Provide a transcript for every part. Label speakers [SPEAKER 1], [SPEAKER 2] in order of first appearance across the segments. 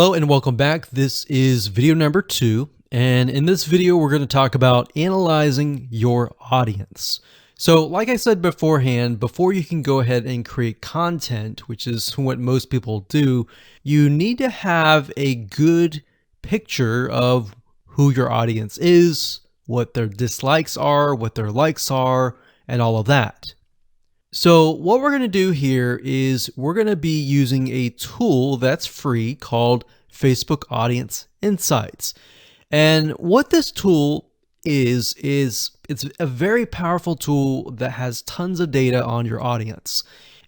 [SPEAKER 1] Hello and welcome back. This is video number 2, and in this video we're going to talk about analyzing your audience. So like I said beforehand, before you can go ahead and create content, which is what most people do, you need to have a good picture of who your audience is, what their dislikes are, what their likes are, and all of that. So what we're going to do here is we're going to be using a tool that's free called Facebook Audience Insights. And what this tool is it's a very powerful tool that has tons of data on your audience.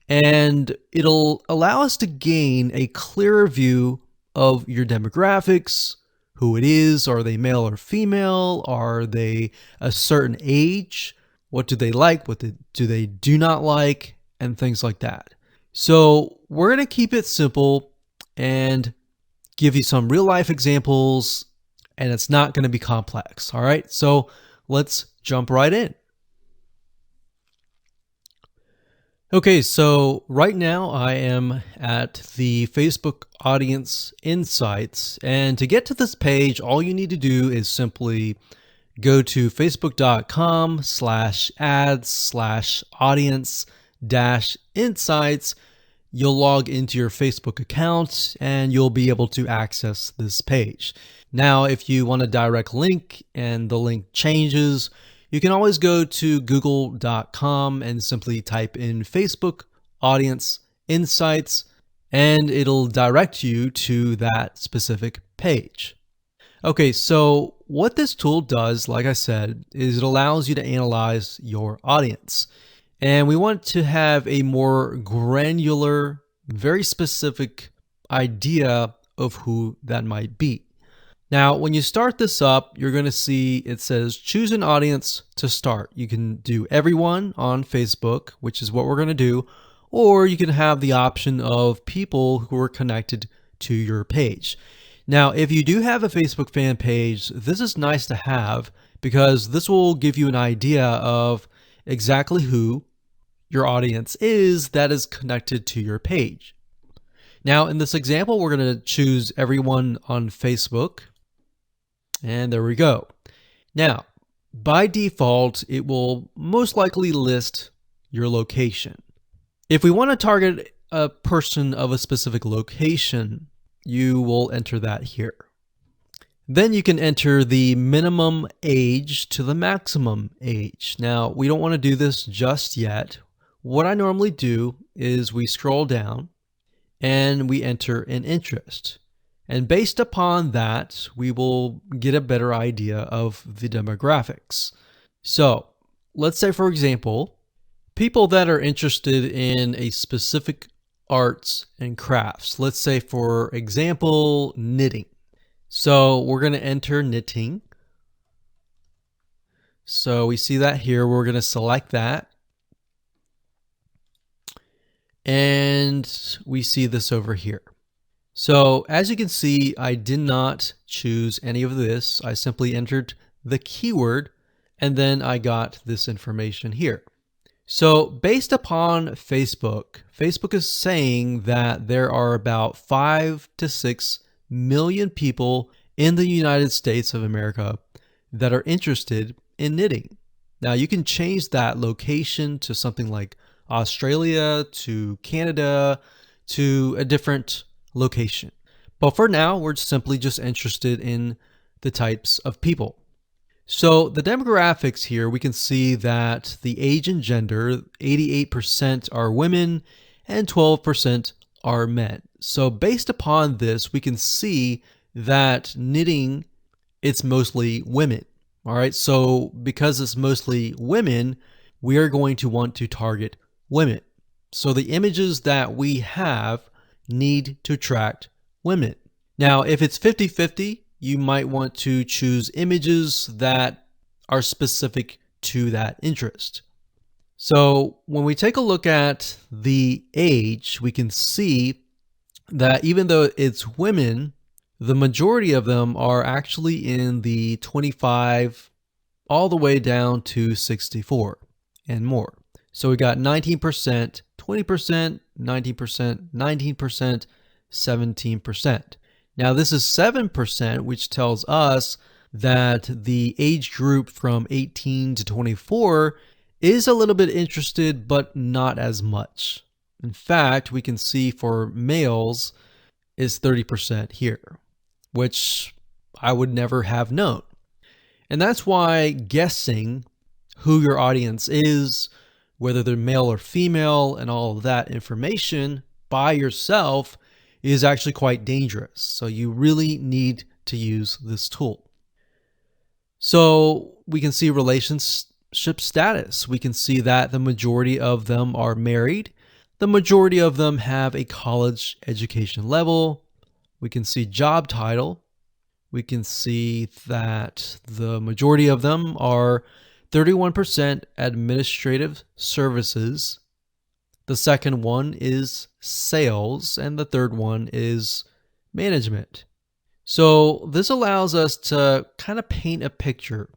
[SPEAKER 1] And it'll allow us to gain a clearer view of your demographics, who it is, are they male or female, are they a certain age, what do they like, what do they do not like, and things like that. So we're going to keep it simple and give you some real life examples, and it's not going to be complex. All right, so let's jump right in. Okay, so right now I am at the Facebook Audience Insights, and to get to this page, all you need to do is simply go to facebook.com/ads/audience-insights. You'll log into your Facebook account and you'll be able to access this page. Now, if you want a direct link and the link changes, you can always go to google.com and simply type in Facebook Audience Insights, and it'll direct you to that specific page. Okay, so what this tool does, like I said, is it allows you to analyze your audience. And we want to have a more granular, very specific idea of who that might be. Now, when you start this up, you're going to see it says choose an audience to start. You can do everyone on Facebook, which is what we're going to do, or you can have the option of people who are connected to your page. Now, if you do have a Facebook fan page, this is nice to have because this will give you an idea of exactly who your audience is that is connected to your page. Now, in this example, we're going to choose everyone on Facebook. And there we go. Now, by default, it will most likely list your location. If we want to target a person of a specific location, you will enter that here. Then you can enter the minimum age to the maximum age. Now, we don't want to do this just yet. What I normally do is we scroll down and we enter an interest. And based upon that, we will get a better idea of the demographics. So let's say, for example, people that are interested in a specific arts and crafts. Let's say, for example, knitting. So we're going to enter knitting. So we see that here. We're going to select that. And we see this over here. So as you can see, I did not choose any of this. I simply entered the keyword and then I got this information here. So based upon Facebook is saying that there are about 5 to 6 million people in the United States of America that are interested in knitting. Now you can change that location to something like Australia, to Canada, to a different location. But for now, we're simply just interested in the types of people. So the demographics here, we can see that the age and gender, 88% are women and 12% are men. So based upon this, we can see that knitting, it's mostly women. All right, so because it's mostly women, we are going to want to target women. So the images that we have need to attract women. Now, if it's 50-50, you might want to choose images that are specific to that interest. So when we take a look at the age, we can see that even though it's women, the majority of them are actually in the 25 all the way down to 64 and more. So we got 19%, 20%, 19%, 19%, 17%. Now this is 7%, which tells us that the age group from 18 to 24 is a little bit interested, but not as much. In fact, we can see for males is 30% here, which I would never have known. And that's why guessing who your audience is, whether they're male or female, and all of that information by yourself is actually quite dangerous. So you really need to use this tool. So we can see relationship status. We can see that the majority of them are married. The majority of them have a college education level. We can see job title. We can see that the majority of them are 31% administrative services. The second one is sales, and the third one is management. So this allows us to kind of paint a picture.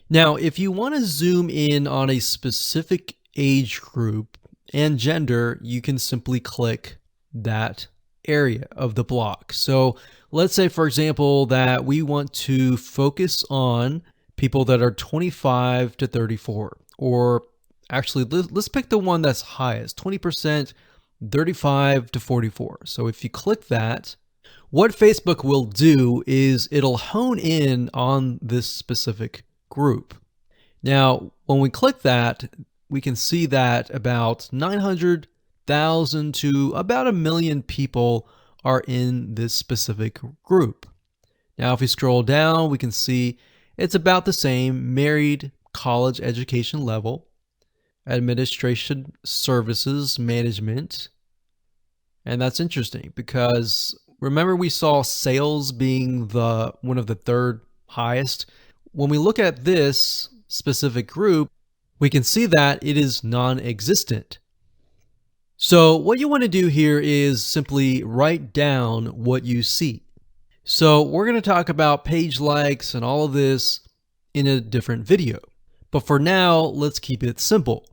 [SPEAKER 1] Now, if you want to zoom in on a specific age group and gender, you can simply click that area of the block. So let's say, for example, that we want to focus on people that are 25 to 34, or actually let's pick the one that's highest, 20%, 35 to 44. So if you click that, what Facebook will do is it'll hone in on this specific group. Now, when we click that, we can see that about 900,000 to about 1 million people are in this specific group. Now, if we scroll down, we can see it's about the same: married, college education level, administration services, management. And that's interesting because remember we saw sales being one of the third highest. When we look at this specific group, we can see that it is non-existent. So what you want to do here is simply write down what you see. So we're going to talk about page likes and all of this in a different video. But for now, let's keep it simple.